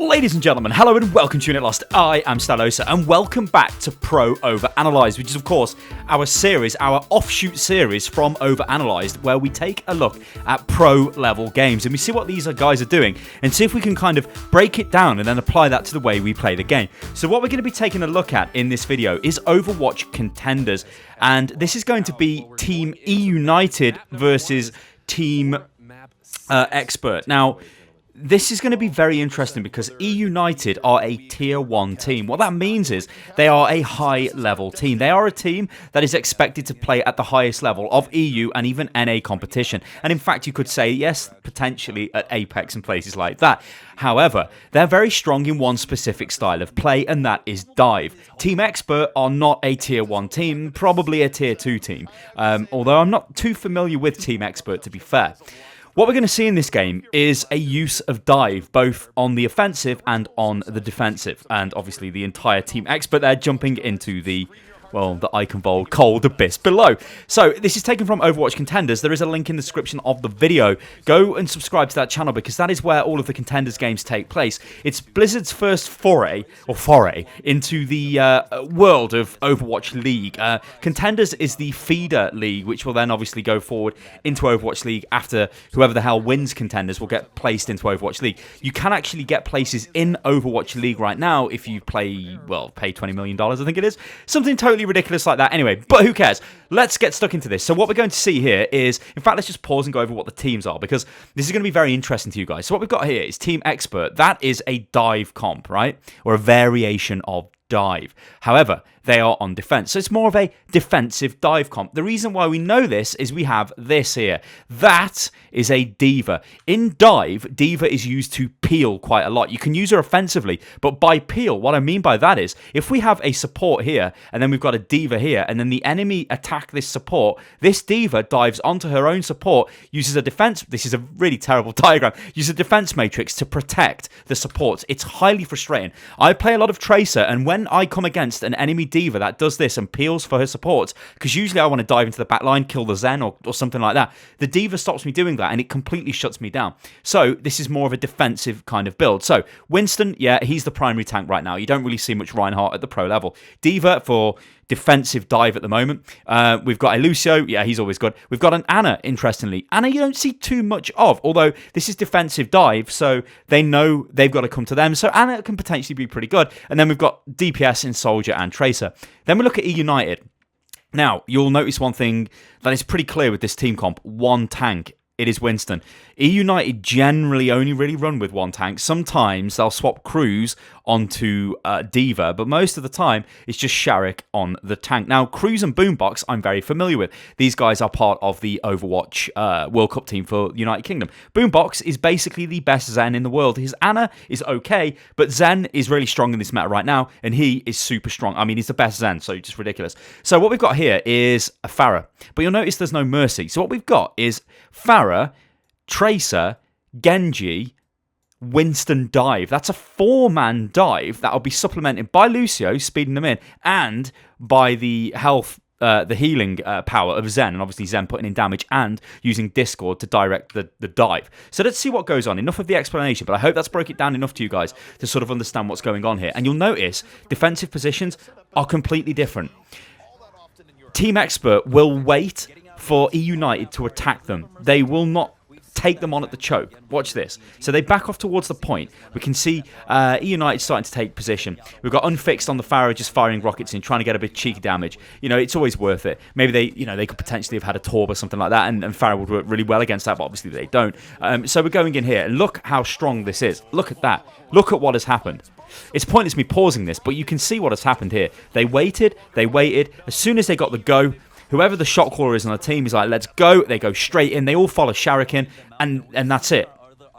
Ladies and gentlemen, hello and welcome to Unit Lost. I am Stylosa and welcome back to Pro OverAnalyzed, which is of course our series, our offshoot series from OverAnalyzed, where we take a look at pro level games and we see what these guys are doing and see if we can kind of break it down and then apply that to the way we play the game. So what we're going to be taking a look at in this video is Overwatch Contenders, and this is going to be Team eUnited versus Team Expert. Now, this is going to be very interesting because eUnited are a tier 1 team. What that means is they are a high level team. They are a team that is expected to play at the highest level of EU and even NA competition. And in fact, you could say, yes, potentially at Apex and places like that. However, they're very strong in one specific style of play, and that is dive. Team Expert are not a tier 1 team, probably a tier 2 team. Although I'm not too familiar with Team Expert, to be fair. What we're going to see in this game is a use of dive, both on the offensive and on the defensive. And obviously the entire Team Expert there jumping into the, well, the icon-bold cold abyss below. So this is taken from Overwatch Contenders. There is a link in the description of the video. Go and subscribe to that channel because that is where all of the Contenders games take place. It's Blizzard's first foray into the world of Overwatch League. Contenders is the feeder league, which will then obviously go forward into Overwatch League after whoever the hell wins Contenders will get placed into Overwatch League. You can actually get places in Overwatch League right now if you play, well, pay $20 million, I think it is. Something totally ridiculous like that. Anyway, but who cares? Let's get stuck into this. So what we're going to see here is, in fact, let's just pause and go over what the teams are because this is going to be very interesting to you guys. So what we've got here is Team Expert. That is a dive comp, right? Or a variation of dive. However, they are on defense. So it's more of a defensive dive comp. The reason why we know this is we have this here. That is a diva. In dive, diva is used to peel quite a lot. You can use her offensively, but by peel, what I mean by that is if we have a support here and then we've got a diva here and then the enemy attack this support, this diva dives onto her own support, uses a defense, this is a really terrible diagram, uses a defense matrix to protect the supports. It's highly frustrating. I play a lot of Tracer, and when I come against an enemy diva that does this and peels for her supports, because usually I want to dive into the back line, kill the Zen or something like that, the diva stops me doing that and it completely shuts me down. So this is more of a defensive kind of build. So Winston, yeah, he's the primary tank right now. You don't really see much Reinhardt at the pro level. Diva for defensive dive at the moment. We've got a Lucio, yeah, he's always good. We've got an Ana, interestingly. Ana you don't see too much of, although this is defensive dive, so they know they've got to come to them. So Ana can potentially be pretty good. And then we've got DPS in Soldier and Tracer. Then we look at eUnited. Now, you'll notice one thing that is pretty clear with this team comp. One tank. It is Winston. eUnited generally only really run with one tank. Sometimes they'll swap Cruz onto Diva, but most of the time it's just Sharik on the tank. Now, Cruz and Boombox I'm very familiar with. These guys are part of the Overwatch World Cup team for United Kingdom. Boombox is basically the best Zen in the world. His Ana is okay, but Zen is really strong in this meta right now, and he is super strong. I mean, he's the best Zen, so just ridiculous. So what we've got here is a Pharah, but you'll notice there's no Mercy. So what we've got is Pharah, Tracer, Genji, Winston dive. That's a 4-man dive that'll be supplemented by Lucio, speeding them in, and by the health, the healing power of Zen, and obviously Zen putting in damage and using Discord to direct the dive. So let's see what goes on. Enough of the explanation, but I hope that's broke it down enough to you guys to sort of understand what's going on here. And you'll notice defensive positions are completely different. Team Expert will wait for eUnited to attack them. They will not take them on at the choke. Watch this. So they back off towards the point. We can see eUnited starting to take position. We've got Unfixed on the Pharah just firing rockets in, trying to get a bit cheeky damage. You know, it's always worth it. Maybe they could potentially have had a Torb or something like that, and Pharah would work really well against that, but obviously they don't. So we're going in here, and look how strong this is. Look at that. Look at what has happened. It's pointless me pausing this, but you can see what has happened here. They waited. As soon as they got the go, whoever the shot caller is on the team is like, let's go. They go straight in. They all follow Sharik in, and that's it.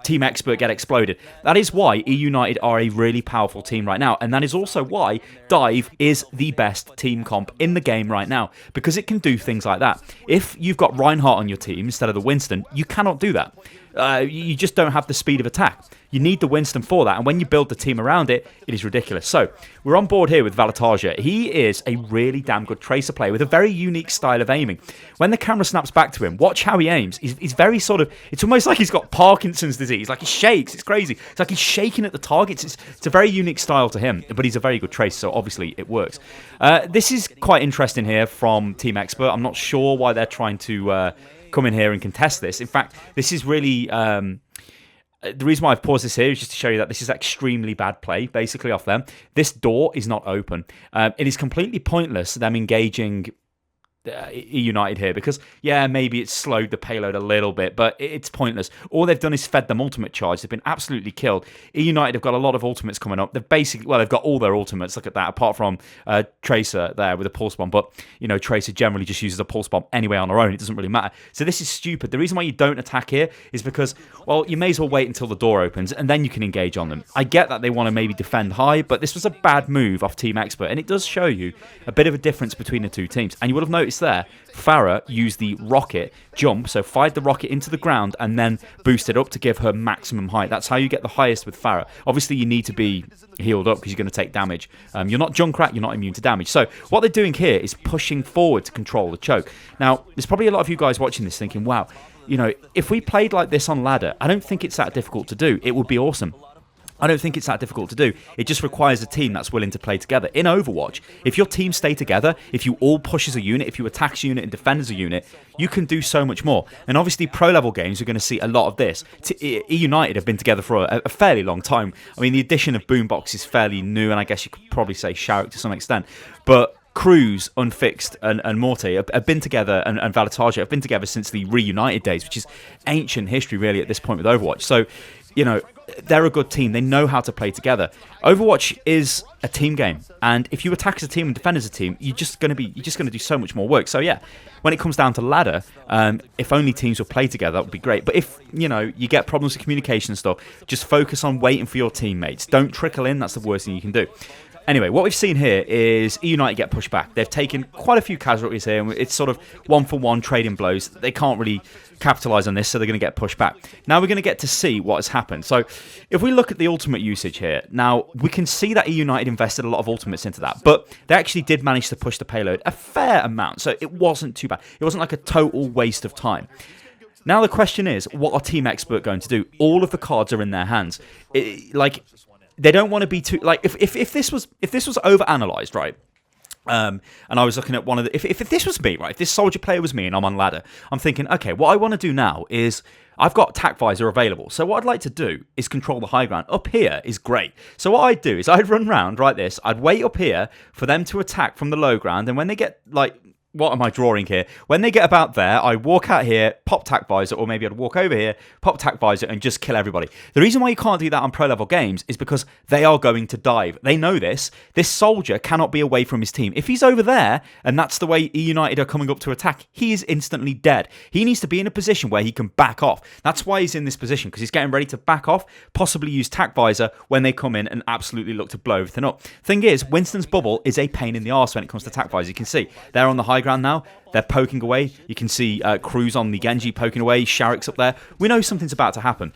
Team Expert get exploded. That is why eUnited are a really powerful team right now, and that is also why Dive is the best team comp in the game right now, because it can do things like that. If you've got Reinhardt on your team instead of the Winston, you cannot do that. you just don't have the speed of attack. You need the Winston for that, and when you build the team around it, it is ridiculous. So, we're on board here with Valataja. He is a really damn good tracer player with a very unique style of aiming. When the camera snaps back to him, watch how he aims. He's very sort of, it's almost like he's got Parkinson's disease. Like he shakes, it's crazy. It's like he's shaking at the targets. It's a very unique style to him, but he's a very good tracer, so obviously it works. This is quite interesting here from Team Expert. I'm not sure why they're trying to come in here and contest this. In fact, this is really... the reason why I've paused this here is just to show you that this is extremely bad play, basically, off them. This door is not open. It is completely pointless, them engaging eUnited here, because, yeah, maybe it's slowed the payload a little bit, but it's pointless. All they've done is fed them ultimate charge. They've been absolutely killed. eUnited have got a lot of ultimates coming up. They've basically, well, they've got all their ultimates. Look at that, apart from Tracer there with a pulse bomb. But, you know, Tracer generally just uses a pulse bomb anyway on her own. It doesn't really matter. So this is stupid. The reason why you don't attack here is because, well, you may as well wait until the door opens, and then you can engage on them. I get that they want to maybe defend high, but this was a bad move off Team Expert, and it does show you a bit of a difference between the two teams. And you would have noticed there, Farah used the rocket jump, so fired the rocket into the ground and then boosted up to give her maximum height. That's how you get the highest with Farah. Obviously, you need to be healed up because you're going to take damage. You're not Junkrat, you're not immune to damage. So what they're doing here is pushing forward to control the choke. Now, there's probably a lot of you guys watching this thinking, wow, you know, if we played like this on ladder, I don't think it's that difficult to do. It would be awesome. I don't think it's that difficult to do. It just requires a team that's willing to play together. In Overwatch, if your team stay together, if you all push as a unit, if you attack as a unit and defend as a unit, you can do so much more. And obviously, pro-level games are going to see a lot of this. eUnited have been together for a fairly long time. I mean, the addition of Boombox is fairly new, and I guess you could probably say Sharrock to some extent. But Cruz, Unfixed, and Morte have been together, and Valataja have been together since the reunited days, which is ancient history, really, at this point with Overwatch. So, you know, they're a good team. They know how to play together. Overwatch is a team game, and if you attack as a team and defend as a team, you're just going to do so much more work. So yeah, when it comes down to ladder, if only teams will play together, that would be great. But if you get problems with communication and stuff, just focus on waiting for your teammates. Don't trickle in. That's the worst thing you can do. Anyway, what we've seen here is eUnited get pushed back. They've taken quite a few casualties here, and it's sort of one-for-one trading blows. They can't really capitalise on this, so they're going to get pushed back. Now we're going to get to see what has happened. So if we look at the ultimate usage here, now we can see that eUnited invested a lot of ultimates into that, but they actually did manage to push the payload a fair amount, so it wasn't too bad. It wasn't like a total waste of time. Now the question is, what are Team Expert going to do? All of the cards are in their hands. They don't want to be too if this was overanalyzed, right? And I was looking at one of the if this was me, right? If this soldier player was me and I'm on ladder, I'm thinking, okay, what I want to do now is I've got tac visor available. So what I'd like to do is control the high ground. Up here is great. So what I'd do is I'd run round like this. I'd wait up here for them to attack from the low ground, and when they get what am I drawing here? When they get about there, I walk out here, pop tac visor, or maybe I'd walk over here, pop tac visor, and just kill everybody. The reason why you can't do that on pro-level games is because they are going to dive. They know this. This soldier cannot be away from his team. If he's over there, and that's the way eUnited are coming up to attack, he is instantly dead. He needs to be in a position where he can back off. That's why he's in this position, because he's getting ready to back off, possibly use tac visor when they come in and absolutely look to blow everything up. Thing is, Winston's bubble is a pain in the arse when it comes to tac visor. You can see, they're on the high ground now. They're poking away. You can see Cruz on the Genji poking away. Sharrock's up there. We know something's about to happen.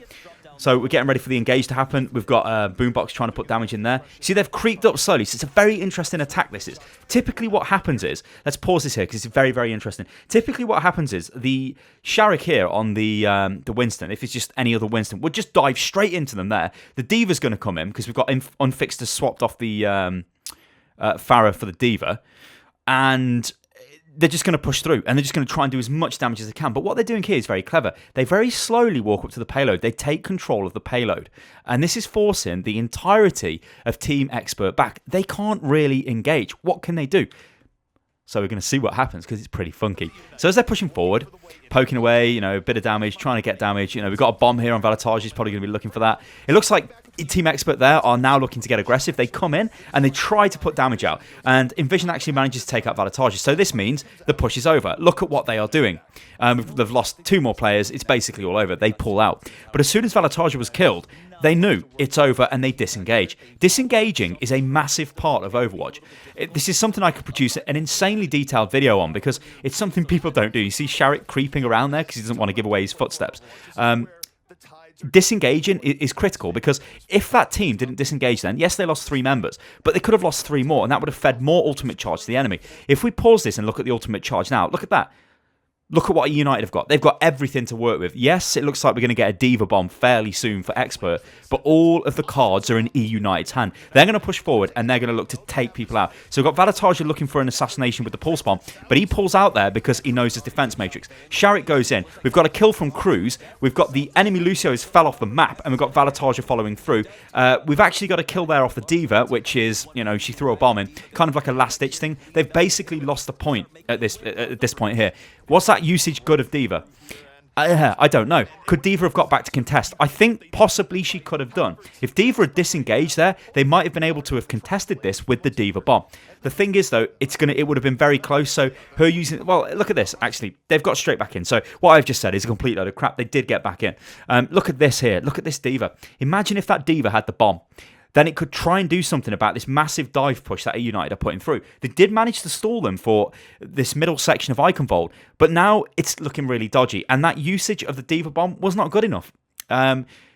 So we're getting ready for the engage to happen. We've got Boombox trying to put damage in there. See, they've creeped up slowly. So it's a very interesting attack, this is. Typically what happens is, let's pause this here because it's very, very interesting. Typically what happens is the Sharrock here on the Winston, if it's just any other Winston, would just dive straight into them there. The Diva's going to come in because we've got Unfixed has swapped off the Farah for the Diva. And they're just going to push through, and they're just going to try and do as much damage as they can. But what they're doing here is very clever. They very slowly walk up to the payload. They take control of the payload. And this is forcing the entirety of Team Expert back. They can't really engage. What can they do? So we're going to see what happens, because it's pretty funky. So as they're pushing forward, poking away, a bit of damage, trying to get damage. We've got a bomb here on Valataja. He's probably going to be looking for that. It looks like Team Expert there are now looking to get aggressive. They come in and they try to put damage out. And Envision actually manages to take out Valataja. So this means the push is over. Look at what they are doing. They've lost 2 more players. It's basically all over. They pull out. But as soon as Valataja was killed, they knew it's over and they disengage. Disengaging is a massive part of Overwatch. This is something I could produce an insanely detailed video on, because it's something people don't do. You see Sharrock creeping around there because he doesn't want to give away his footsteps. disengaging is critical, because if that team didn't disengage then, yes, they lost 3 members, but they could have lost 3 more, and that would have fed more ultimate charge to the enemy. If we pause this and look at the ultimate charge now, look at that. Look at what eUnited have got. They've got everything to work with. Yes, it looks like we're going to get a Diva Bomb fairly soon for Expert, but all of the cards are in eUnited's hand. They're going to push forward, and they're going to look to take people out. So we've got Valataja looking for an assassination with the Pulse Bomb, but he pulls out there because he knows his defense matrix. Sharek goes in. We've got a kill from Cruz. We've got the enemy Lucio's fell off the map, and we've got Valataja following through. We've actually got a kill there off the Diva, which is, you know, she threw a bomb in. Kind of like a last-ditch thing. They've basically lost the point at this point here. Was that usage good of Diva? I don't know. Could Diva have got back to contest? I think possibly she could have done. If Diva had disengaged there, they might have been able to have contested this with the Diva Bomb. The thing is, though, it would have been very close. So her using... Well, look at this, actually. They've got straight back in. So what I've just said is a complete load of crap. They did get back in. Look at this here. Look at this Diva. Imagine if that Diva had the bomb. Then it could try and do something about this massive dive push that eUnited are putting through. They did manage to stall them for this middle section of Iconvolt, but now it's looking really dodgy, and that usage of the Diva Bomb was not good enough.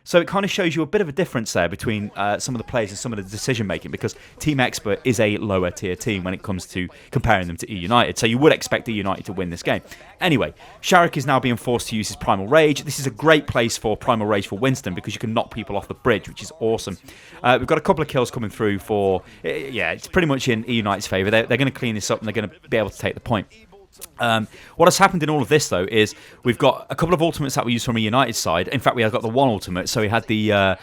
So it kind of shows you a bit of a difference there between some of the players and some of the decision making, because Team Expert is a lower tier team when it comes to comparing them to eUnited. So you would expect eUnited to win this game. Anyway, Sharek is now being forced to use his Primal Rage. This is a great place for Primal Rage for Winston, because you can knock people off the bridge, which is awesome. We've got a couple of kills coming through for... Yeah, it's pretty much in eUnited's favour. They're going to clean this up, and they're going to be able to take the point. What has happened in all of this, though, is we've got a couple of ultimates that we used from a United side. In fact, we have got the one ultimate, so we had the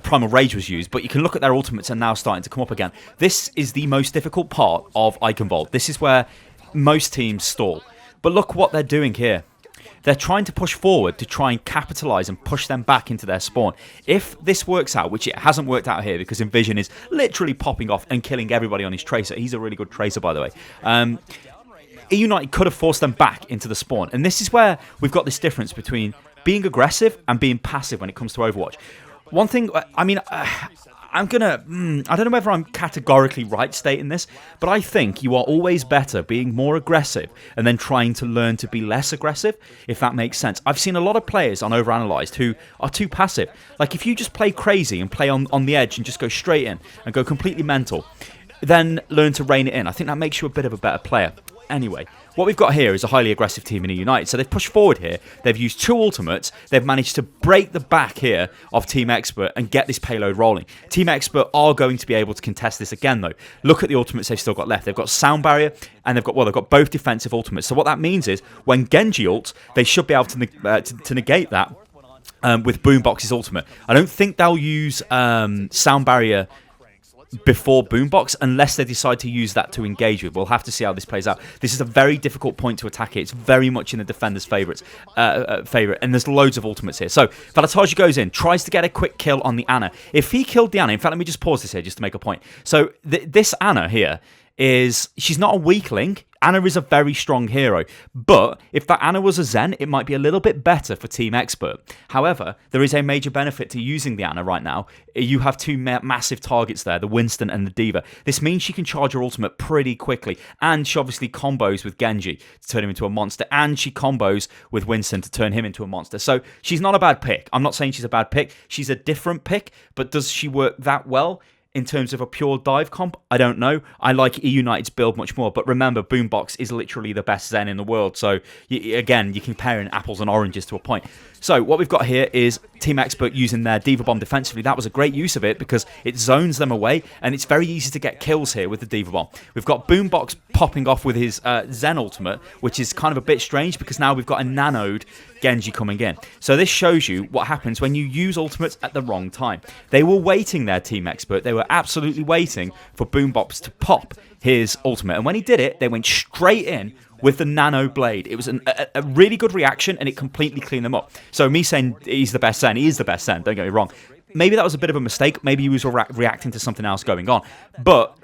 Primal Rage was used, but you can look at their ultimates and now starting to come up again. This is the most difficult part of Iconvolt. This is where most teams stall. But look what they're doing here. They're trying to push forward to try and capitalise and push them back into their spawn. If this works out, which it hasn't worked out here because Envision is literally popping off and killing everybody on his Tracer. He's a really good Tracer, by the way. eUnited could have forced them back into the spawn. And this is where we've got this difference between being aggressive and being passive when it comes to Overwatch. One thing, I mean, I don't know whether I'm categorically right stating this, but I think you are always better being more aggressive and then trying to learn to be less aggressive, if that makes sense. I've seen a lot of players on OverAnalyzed who are too passive. Like, if you just play crazy and play on the edge and just go straight in and go completely mental, then learn to rein it in. I think that makes you a bit of a better player. Anyway, what we've got here is a highly aggressive team in eUnited. So they've pushed forward here. They've used 2 ultimates. They've managed to break the back here of Team Expert and get this payload rolling. Team Expert are going to be able to contest this again, though. Look at the ultimates they've still got left. They've got Sound Barrier, and they've got both defensive ultimates. So what that means is when Genji ults, they should be able to negate that with Boombox's ultimate. I don't think they'll use Sound Barrier before Boombox unless they decide to use that to engage with. We'll have to see how this plays out. This is a very difficult point to attack it. It's very much in the defender's favourite, and there's loads of ultimates here. So Valataja goes in, tries to get a quick kill on the Ana. If he killed the Ana, in fact, let me just pause this here just to make a point. So this Ana here she's not a weakling. Ana is a very strong hero, but if that Ana was a Zen, it might be a little bit better for Team Expert. However, there is a major benefit to using the Ana right now. You have 2 massive targets there, the Winston and the Diva. This means she can charge her ultimate pretty quickly, and she obviously combos with Genji to turn him into a monster, and she combos with Winston to turn him into a monster. So she's not a bad pick. I'm not saying she's a bad pick. She's a different pick, but does she work that well? In terms of a pure dive comp, I don't know. I like eUnited's build much more, but remember, Boombox is literally the best Zen in the world. So, again, you're comparing apples and oranges to a point. So, what we've got here is Team Expert using their Diva Bomb defensively. That was a great use of it because it zones them away, and it's very easy to get kills here with the Diva Bomb. We've got Boombox popping off with his Zen ultimate, which is kind of a bit strange because now we've got a nanoed Genji coming in. So this shows you what happens when you use ultimates at the wrong time. They were waiting there, Team Expert. They were absolutely waiting for Boombox to pop his ultimate. And when he did it, they went straight in with the nano blade. It was a really good reaction, and it completely cleaned them up. So me saying he's the best Zen, he is the best Zen, don't get me wrong. Maybe that was a bit of a mistake. Maybe he was reacting to something else going on. But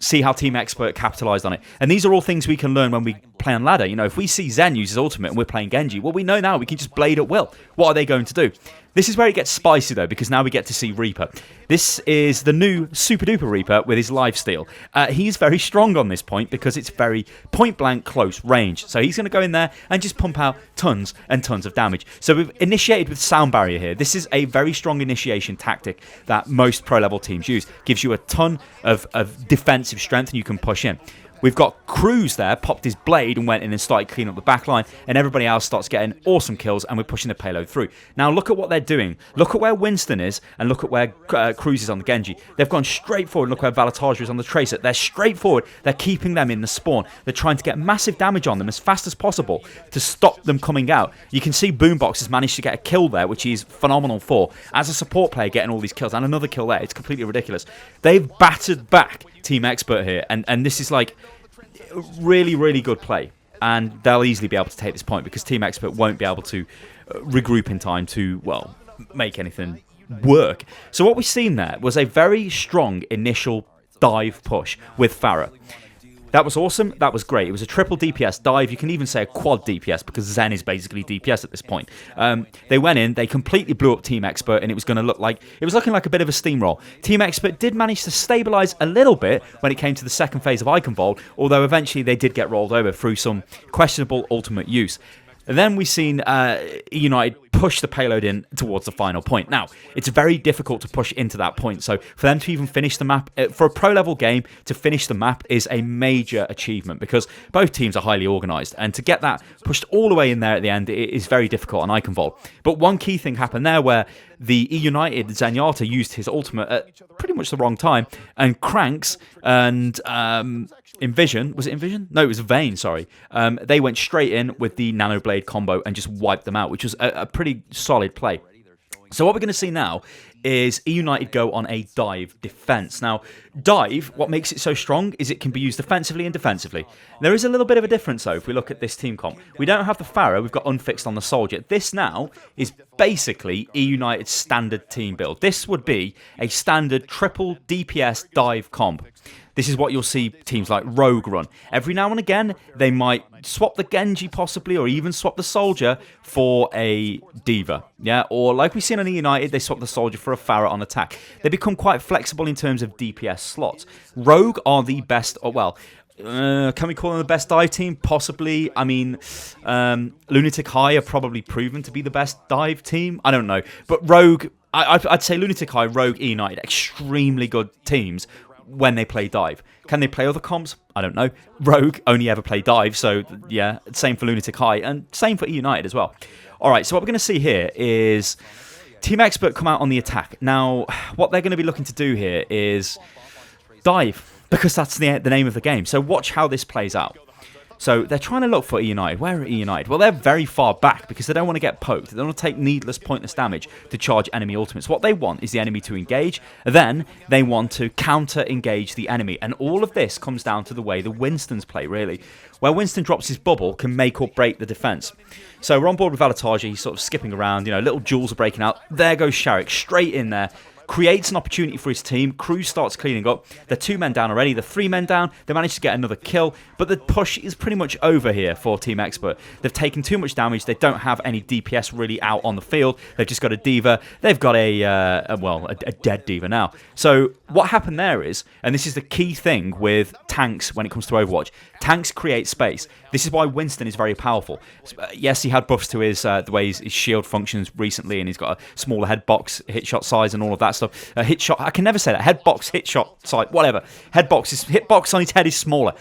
see how Team Expert capitalised on it. And these are all things we can learn when we play on ladder. You know, if we see Zen use his ultimate and we're playing Genji, well, we know now we can just blade at will. What are they going to do? This is where it gets spicy, though, because now we get to see Reaper. This is the new Super Duper Reaper with his lifesteal. He's very strong on this point because it's very point-blank close range. So he's going to go in there and just pump out tons and tons of damage. So we've initiated with Sound Barrier here. This is a very strong initiation tactic that most pro-level teams use. Gives you a ton of defensive strength and you can push in. We've got Cruz there, popped his blade and went in and started cleaning up the backline, and everybody else starts getting awesome kills, and we're pushing the payload through. Now look at what they're doing. Look at where Winston is, and look at where Cruz is on the Genji. They've gone straight forward. Look where Valataja is on the Tracer. They're straight forward. They're keeping them in the spawn. They're trying to get massive damage on them as fast as possible to stop them coming out. You can see Boombox has managed to get a kill there, which he's phenomenal for. As a support player, getting all these kills, and another kill there. It's completely ridiculous. They've battered back Team Expert here, and this is like really, really good play, and they'll easily be able to take this point because Team Expert won't be able to regroup in time to, well, make anything work. So what we've seen there was a very strong initial dive push with Pharah. That was awesome. That was great. It was a triple DPS dive. You can even say a quad DPS because Zen is basically DPS at this point. They went in. They completely blew up Team Expert, and it was going to look like it was looking like a bit of a steamroll. Team Expert did manage to stabilize a little bit when it came to the second phase of Iconvolt, although eventually they did get rolled over through some questionable ultimate use. And then we've seen eUnited push the payload in towards the final point. Now, it's very difficult to push into that point, so for them to even finish the map, for a pro-level game, to finish the map is a major achievement because both teams are highly organised, and to get that pushed all the way in there at the end is very difficult on Iconvolt. But one key thing happened there where the eUnited Zenyatta used his ultimate at pretty much the wrong time, and Cranks and Envision, was it Envision? No, it was Vayne, sorry. They went straight in with the Nano Blade combo and just wiped them out, which was a pretty solid play. So what we're going to see now is eUnited go on a dive defense. Now, dive, what makes it so strong is it can be used defensively and defensively. There is a little bit of a difference, though, if we look at this team comp. We don't have the Pharah, we've got Unfixed on the Soldier. This now is basically eUnited's standard team build. This would be a standard triple DPS dive comp. This is what you'll see teams like Rogue run. Every now and again, they might swap the Genji possibly, or even swap the Soldier for a Diva. Yeah, or like we've seen on eUnited, they swap the Soldier for a Pharah on attack. They become quite flexible in terms of DPS slots. Rogue are the best, or well, can we call them the best dive team? Possibly. I mean, Lunatic High are probably proven to be the best dive team. I don't know. But Rogue, I'd say Lunatic High, Rogue, eUnited, extremely good teams when they play dive. Can they play other comps? I don't know. Rogue only ever play dive, so yeah, same for Lunatic High, and same for eUnited as well. Alright, so what we're going to see here is Team Expert come out on the attack. Now, what they're going to be looking to do here is dive, because that's the name of the game. So watch how this plays out. So they're trying to look for eUnited. Where are eUnited? Well, they're very far back because they don't want to get poked. They don't want to take needless, pointless damage to charge enemy ultimates. What they want is the enemy to engage. Then they want to counter-engage the enemy. And all of this comes down to the way the Winstons play, really. Where Winston drops his bubble can make or break the defense. So we're on board with Valataja. He's sort of skipping around. You know, little jewels are breaking out. There goes Sharik straight in there. Creates an opportunity for his team. Cruz starts cleaning up. They're 2 men down already. They're 3 men down. They managed to get another kill. But the push is pretty much over here for Team Expert. They've taken too much damage. They don't have any DPS really out on the field. They've just got a Diva. They've got a dead Diva now. So what happened there is, and this is the key thing with tanks when it comes to Overwatch, tanks create space. This is why Winston is very powerful. Yes, he had buffs to his the way his shield functions recently, and he's got a smaller head box, hit shot size, and all of that stuff. Hit shot, I can never say that. Head box, hit shot size, whatever. Hit box on his head is smaller.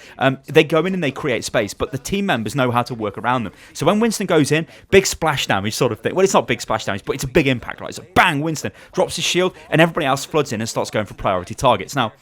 They go in and they create space, but the team members know how to work around them. So when Winston goes in, big splash damage sort of thing. Well, it's not big splash damage, but it's a big impact, right? So bang, Winston drops his shield, and everybody else floods in and starts going for priority targets. Now,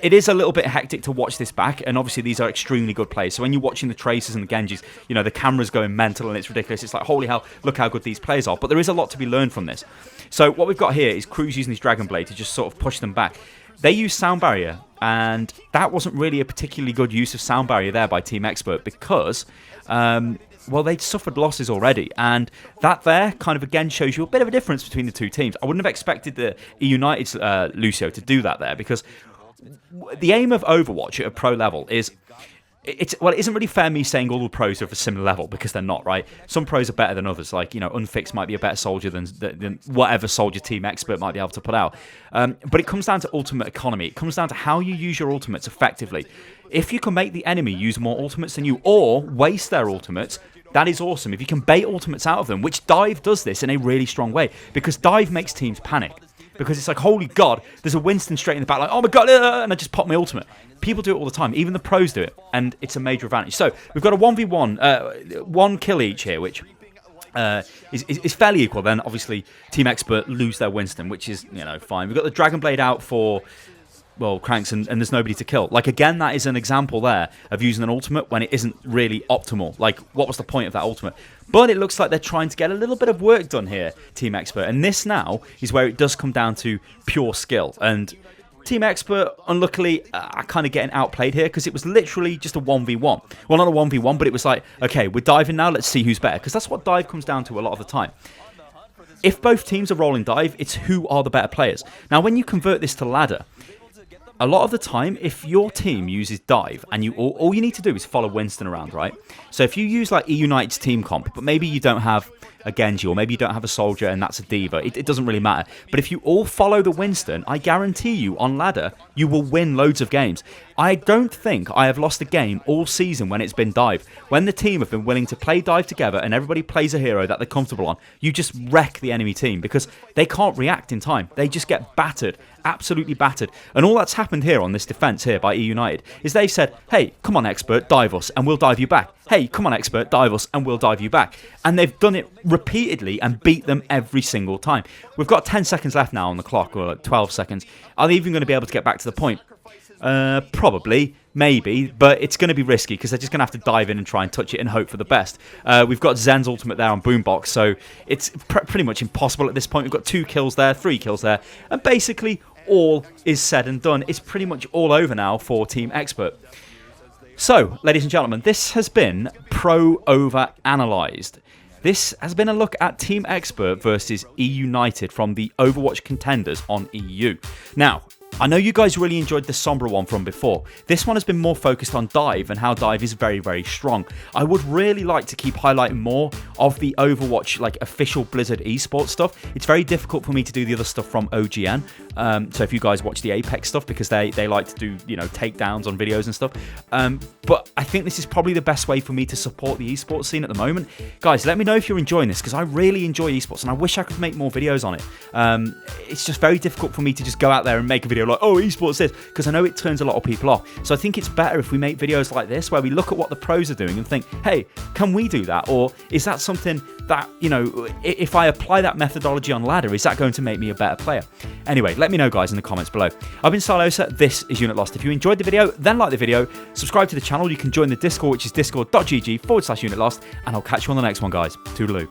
it is a little bit hectic to watch this back, and obviously these are extremely good plays. So when you're watching the Tracers and the Genjis, you know, the camera's going mental and it's ridiculous. It's like, holy hell, look how good these players are. But there is a lot to be learned from this. So what we've got here is Cruz using his Dragon Blade to just sort of push them back. They use Sound Barrier, and that wasn't really a particularly good use of Sound Barrier there by Team Expert because, well, they'd suffered losses already, and that there kind of again shows you a bit of a difference between the two teams. I wouldn't have expected the eUnited's Lucio to do that there because the aim of Overwatch at a pro level is well, it isn't really fair me saying all the pros are of a similar level, because they're not, right? Some pros are better than others. Like, Unfixed might be a better soldier than whatever soldier Team Expert might be able to put out. But it comes down to ultimate economy. It comes down to how you use your ultimates effectively. If you can make the enemy use more ultimates than you, or waste their ultimates, that is awesome. If you can bait ultimates out of them, which Dive does this in a really strong way, because Dive makes teams panic. Because it's like, holy God, there's a Winston straight in the back, like, oh my God, and I just pop my ultimate. People do it all the time. Even the pros do it, and it's a major advantage. So we've got a 1v1, one kill each here, which is fairly equal. Then obviously Team Expert lose their Winston, which is, fine. We've got the Dragon Blade out for, well, Cranks, and there's nobody to kill. Like, again, that is an example there of using an ultimate when it isn't really optimal. Like, what was the point of that ultimate? But it looks like they're trying to get a little bit of work done here, Team Expert. And this now is where it does come down to pure skill. And Team Expert, unluckily, are kind of getting outplayed here, because it was literally just a 1v1. Well, not a 1v1, but it was like, okay, we're diving now, let's see who's better. Because that's what dive comes down to a lot of the time. If both teams are rolling dive, it's who are the better players. Now, when you convert this to ladder, a lot of the time, if your team uses dive, and all you need to do is follow Winston around, right? So if you use like eUnited's team comp, but maybe you don't have a Genji, or maybe you don't have a soldier and that's a diva, it doesn't really matter. But if you all follow the Winston, I guarantee you on ladder, you will win loads of games. I don't think I have lost a game all season when it's been dive. When the team have been willing to play dive together and everybody plays a hero that they're comfortable on, you just wreck the enemy team, because they can't react in time. They just get battered, absolutely battered. And all that's happened here on this defense here by eUnited is they said, hey, come on Expert, dive us and we'll dive you back. Hey, come on Expert, dive us and we'll dive you back. And they've done it repeatedly and beat them every single time. We've got 10 seconds left now on the clock, or like 12 seconds. Are they even going to be able to get back to the point? Probably, maybe, but it's going to be risky, because they're just going to have to dive in and try and touch it and hope for the best. We've got Zen's ultimate there on Boombox, so it's pretty much impossible at this point. We've got 2 kills there, 3 kills there, and basically all is said and done. It's pretty much all over now for Team Expert. So, ladies and gentlemen, this has been Pro OverAnalyzed. This has been a look at Team Expert versus eUnited from the Overwatch Contenders on EU. Now, I know you guys really enjoyed the Sombra one from before. This one has been more focused on dive and how dive is very, very strong. I would really like to keep highlighting more of the Overwatch, like, official Blizzard esports stuff. It's very difficult for me to do the other stuff from OGN. So if you guys watch the Apex stuff, because they like to do, takedowns on videos and stuff. But I think this is probably the best way for me to support the esports scene at the moment. Guys, let me know if you're enjoying this, because I really enjoy esports and I wish I could make more videos on it. It's just very difficult for me to just go out there and make a video like, oh, esports this, because I know it turns a lot of people off. So I think it's better if we make videos like this, where we look at what the pros are doing and think, hey, can we do that? Or is that something that, if I apply that methodology on ladder, is that going to make me a better player? Anyway, let me know, guys, in the comments below. I've been Stylosa. This is Unit Lost. If you enjoyed the video, then like the video, subscribe to the channel. You can join the Discord, which is discord.gg/Unit Lost, and I'll catch you on the next one, guys. Toodaloo.